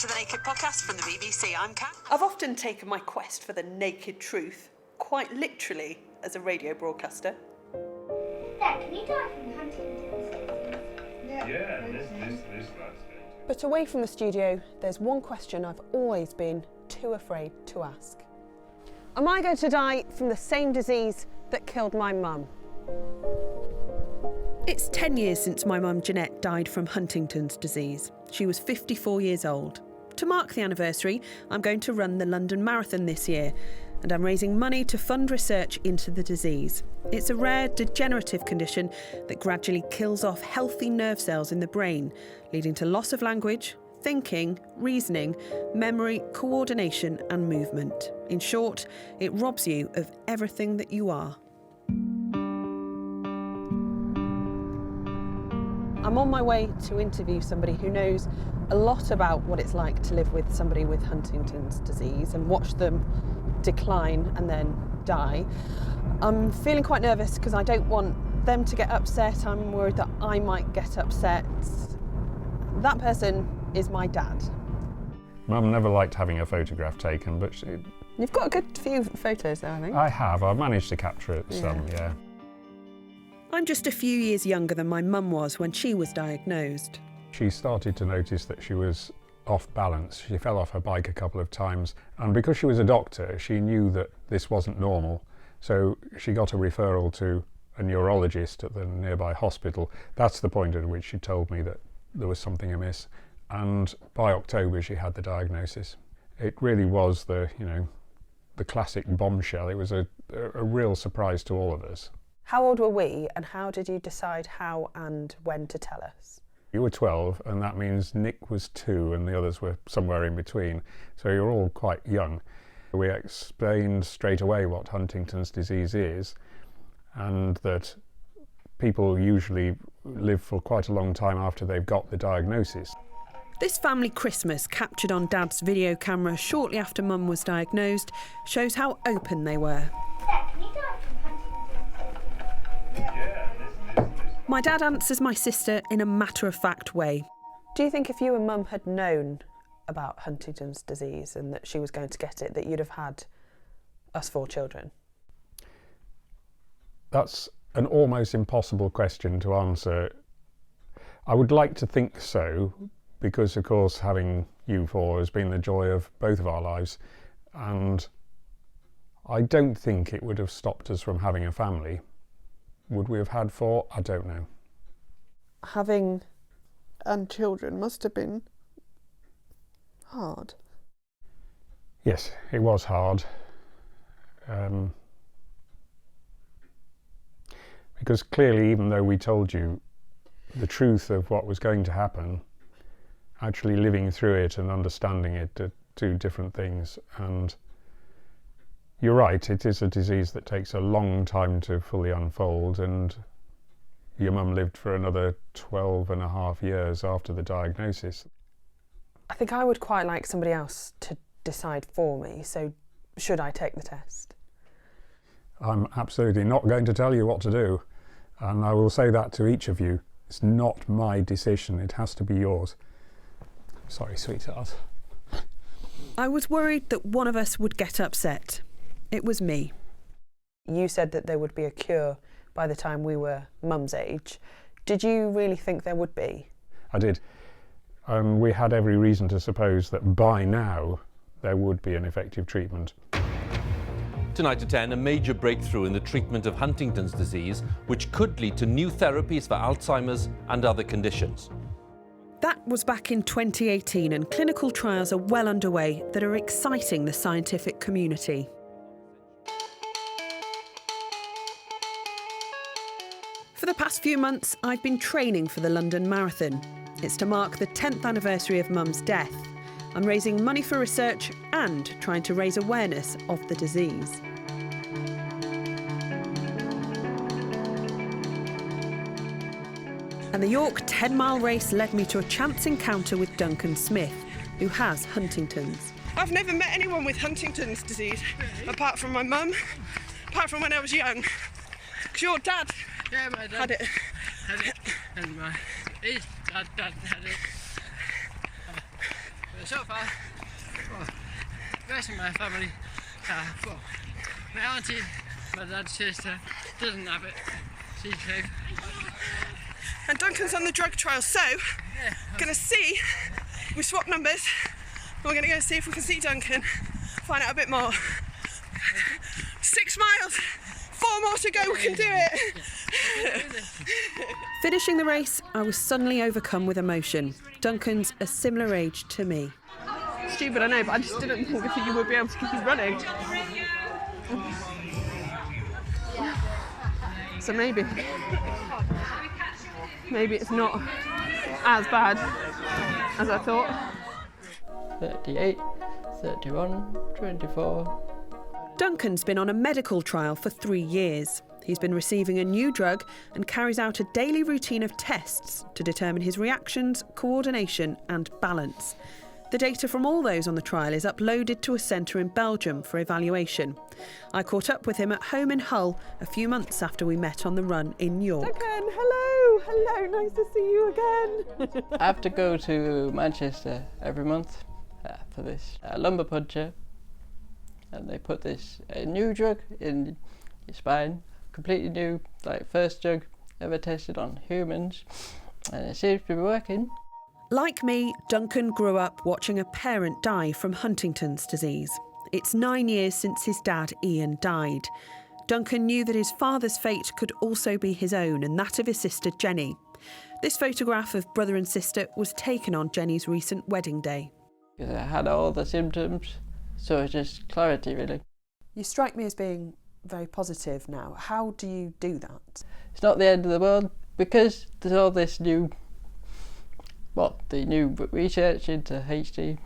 to the Naked Podcast from the BBC. I'm Kat. I've often taken my quest for the naked truth quite literally as a radio broadcaster. Dad, can you die from Huntington's? Yeah, this lad's going to. But away from the studio, there's one question I've always been too afraid to ask. Am I going to die from the same disease that killed my mum? It's 10 years since my mum Jeanette died from Huntington's disease. She was 54 years old. To mark the anniversary, I'm going to run the London Marathon this year, and I'm raising money to fund research into the disease. It's a rare degenerative condition that gradually kills off healthy nerve cells in the brain, leading to loss of language, thinking, reasoning, memory, coordination and movement. In short, it robs you of everything that you are. I'm on my way to interview somebody who knows a lot about what it's like to live with somebody with Huntington's disease and watch them decline and then die. I'm feeling quite nervous because I don't want them to get upset. I'm worried that I might get upset. That person is my dad. Mum never liked having her photograph taken, but You've got a good few photos there, I think. I have. I've managed to capture it some, yeah. I'm just a few years younger than my mum was when she was diagnosed. She started to notice that she was off balance. She fell off her bike a couple of times, and because she was a doctor, she knew that this wasn't normal. So she got a referral to a neurologist at the nearby hospital. That's the point at which she told me that there was something amiss. And by October, she had the diagnosis. It really was the classic bombshell. It was a real surprise to all of us. How old were we, and how did you decide how and when to tell us? You were 12, and that means Nick was 2 and the others were somewhere in between. So you're all quite young. We explained straight away what Huntington's disease is, and that people usually live for quite a long time after they've got the diagnosis. This family Christmas, captured on Dad's video camera shortly after Mum was diagnosed, shows how open they were. Dad, can you die from Huntington's? My dad answers my sister in a matter-of-fact way. Do you think if you and Mum had known about Huntington's disease and that she was going to get it, that you'd have had us 4 children? That's an almost impossible question to answer. I would like to think so, because of course having you 4 has been the joy of both of our lives, and I don't think it would have stopped us from having a family. Would we have had 4? I don't know. Having children must have been hard. Yes, it was hard. Because clearly, even though we told you the truth of what was going to happen, actually living through it and understanding it are 2 different things. And you're right, it is a disease that takes a long time to fully unfold, and your mum lived for another 12 and a half years after the diagnosis. I think I would quite like somebody else to decide for me, so should I take the test? I'm absolutely not going to tell you what to do, and I will say that to each of you. It's not my decision, it has to be yours. Sorry, sweetheart. I was worried that one of us would get upset. It was me. You said that there would be a cure by the time we were Mum's age. Did you really think there would be? I did. We had every reason to suppose that by now there would be an effective treatment. Tonight at 10, a major breakthrough in the treatment of Huntington's disease, which could lead to new therapies for Alzheimer's and other conditions. That was back in 2018, and clinical trials are well underway that are exciting the scientific community. For the past few months, I've been training for the London Marathon. It's to mark the 10th anniversary of Mum's death. I'm raising money for research and trying to raise awareness of the disease. And the York 10-mile race led me to a chance encounter with Duncan Smith, who has Huntington's. I've never met anyone with Huntington's disease, apart from my mum, apart from when I was young. Because your dad my dad had it. And his dad had it. So far, the rest of my family, my auntie, my dad's sister, doesn't have it. She's safe. And Duncan's on the drug trial, so gonna see. We swap numbers. We're gonna go see if we can see Duncan. Find out a bit more. 6 miles. 4 more to go. We can do it. Finishing the race, I was suddenly overcome with emotion. Duncan's a similar age to me. Stupid, I know, but I just didn't think that you would be able to keep running. So maybe it's not as bad as I thought. 38, 31, 24. Duncan's been on a medical trial for 3 years. He's been receiving a new drug and carries out a daily routine of tests to determine his reactions, coordination and balance. The data from all those on the trial is uploaded to a centre in Belgium for evaluation. I caught up with him at home in Hull a few months after we met on the run in York. Duncan, hello, nice to see you again. I have to go to Manchester every month for this lumbar puncture, and they put this new drug in your spine, completely new, like first drug ever tested on humans, and it seems to be working. Like me, Duncan grew up watching a parent die from Huntington's disease. It's 9 years since his dad, Ian, died. Duncan knew that his father's fate could also be his own and that of his sister, Jenny. This photograph of brother and sister was taken on Jenny's recent wedding day. I had all the symptoms, so it's just clarity, really. You strike me as being very positive now. How do you do that? It's not the end of the world, because there's all this new research into HD.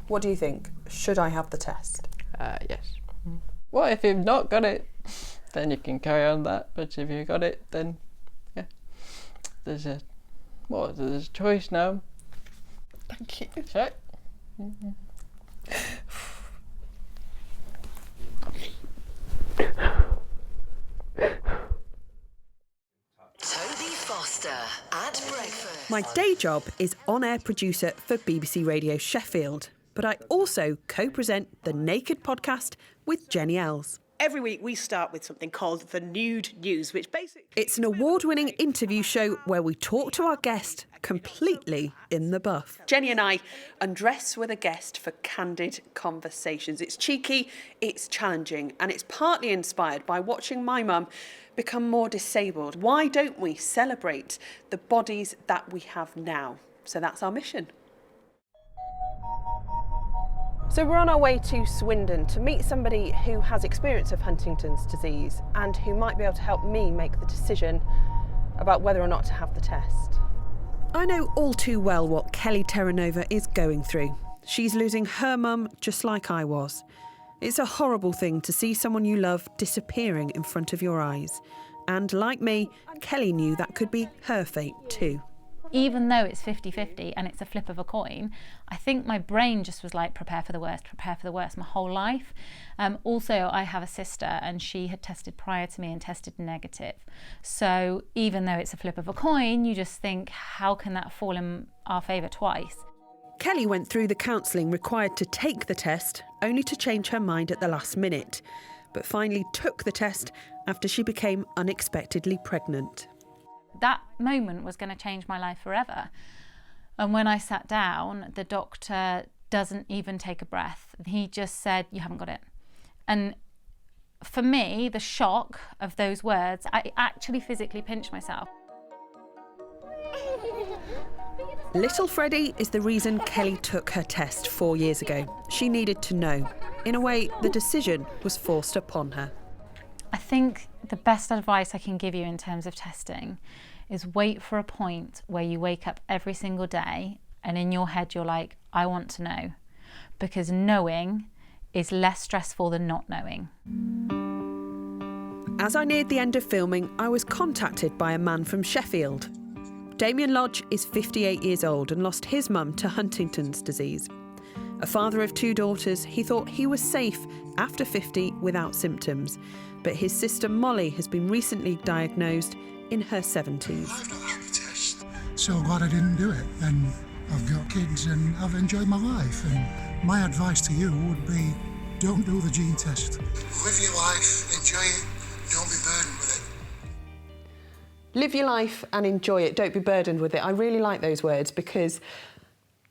What do you think? Should I have the test? Yes. What if you've not got it? Then you can carry on that, but if you've got it, then yeah. There's a choice now. Thank you. Check. Toby Foster at breakfast. My day job is on-air producer for BBC Radio Sheffield, but I also co-present the Naked podcast with Jenny Els. Every week we start with something called the Nude News, which basically... It's an award-winning interview show where we talk to our guest completely in the buff. Jenny and I undress with a guest for candid conversations. It's cheeky, it's challenging, and it's partly inspired by watching my mum become more disabled. Why don't we celebrate the bodies that we have now? So that's our mission. So we're on our way to Swindon to meet somebody who has experience of Huntington's disease and who might be able to help me make the decision about whether or not to have the test. I know all too well what Kelly Terranova is going through. She's losing her mum just like I was. It's a horrible thing to see someone you love disappearing in front of your eyes. And like me, Kelly knew that could be her fate too. Even though it's 50-50 and it's a flip of a coin, I think my brain just was like, prepare for the worst my whole life. Also, I have a sister and she had tested prior to me and tested negative. So even though it's a flip of a coin, you just think, how can that fall in our favour twice? Kelly went through the counselling required to take the test, only to change her mind at the last minute, but finally took the test after she became unexpectedly pregnant. That moment was going to change my life forever. And when I sat down, the doctor doesn't even take a breath. He just said, you haven't got it. And for me, the shock of those words, I actually physically pinched myself. Little Freddie is the reason Kelly took her test 4 years ago. She needed to know. In a way, the decision was forced upon her. I think the best advice I can give you in terms of testing is wait for a point where you wake up every single day and in your head you're like, I want to know. Because knowing is less stressful than not knowing. As I neared the end of filming, I was contacted by a man from Sheffield. Damien Lodge is 58 years old and lost his mum to Huntington's disease. A father of 2 daughters, he thought he was safe after 50 without symptoms. But his sister Molly has been recently diagnosed in her 70s. I've not had the test. So glad I didn't do it. And I've got kids and I've enjoyed my life, and my advice to you would be, don't do the gene test. Live your life, enjoy it, don't be burdened with it. Live your life and enjoy it, don't be burdened with it. I really like those words because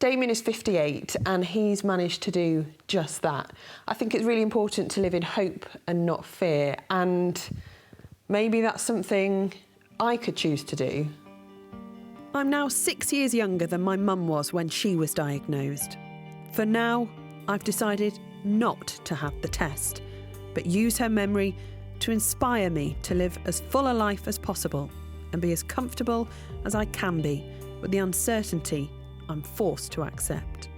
Damien is 58 and he's managed to do just that. I think it's really important to live in hope and not fear, and maybe that's something I could choose to do. I'm now 6 years younger than my mum was when she was diagnosed. For now, I've decided not to have the test, but use her memory to inspire me to live as full a life as possible and be as comfortable as I can be with the uncertainty I'm forced to accept.